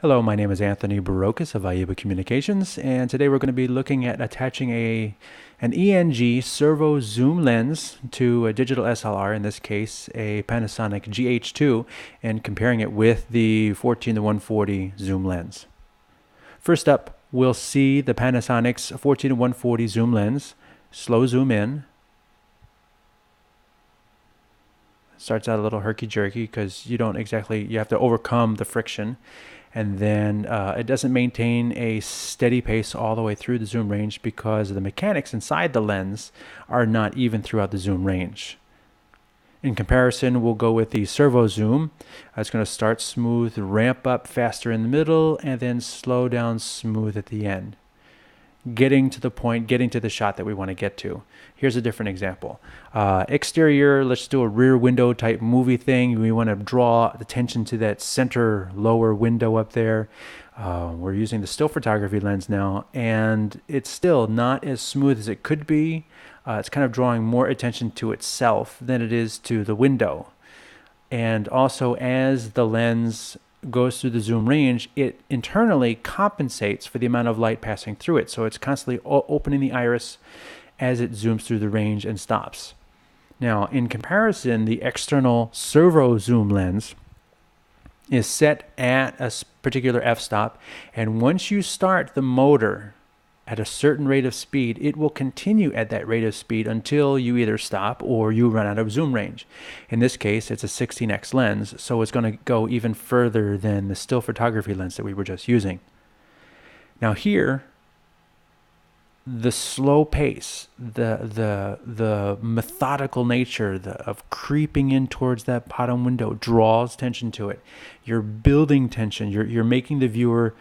Hello, my name is Anthony Burokas of IEBA Communications, and today we're going to be looking at attaching an ENG servo zoom lens to a digital SLR, in this case a Panasonic GH2, and comparing it with the 14-140 zoom lens. First up, we'll see the Panasonic's 14-140 zoom lens. Slow zoom in. Starts out a little herky-jerky because you have to overcome the friction. And then it doesn't maintain a steady pace all the way through the zoom range because the mechanics inside the lens are not even throughout the zoom range. In comparison, we'll go with the servo zoom. It's going to start smooth, ramp up faster in the middle, and then slow down smooth at the end. Getting to the point, getting to the shot that we want to get to. Here's a different example. Exterior, let's do a rear window type movie thing. We want to draw attention to that center lower window up there. We're using the still photography lens now, and it's still not as smooth as it could be. It's kind of drawing more attention to itself than it is to the window. And also, as the lens goes through the zoom range, it internally compensates for the amount of light passing through it. So it's constantly opening the iris as it zooms through the range and stops. Now, in comparison, the external servo zoom lens is set at a particular f-stop, and once you start the motor at a certain rate of speed, it will continue at that rate of speed until you either stop or you run out of zoom range. In this case, it's a 16x lens, so it's going to go even further than the still photography lens that we were just using. Now here, the slow pace, the methodical nature of creeping in towards that bottom window draws attention to it. You're building tension. You're making the viewer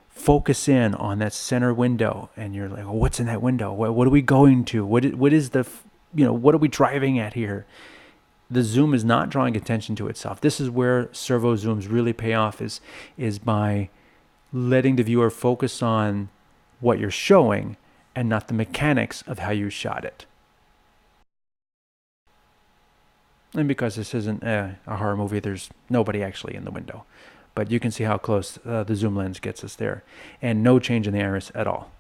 focus in on that center window, and you're like, oh, what's in that window? What are we going to? What is the, what are we driving at here? The zoom is not drawing attention to itself. This is where servo zooms really pay off, is by letting the viewer focus on what you're showing and not the mechanics of how you shot it. And because this isn't a horror movie, there's nobody actually in the window. But you can see how close the zoom lens gets us there. And no change in the iris at all.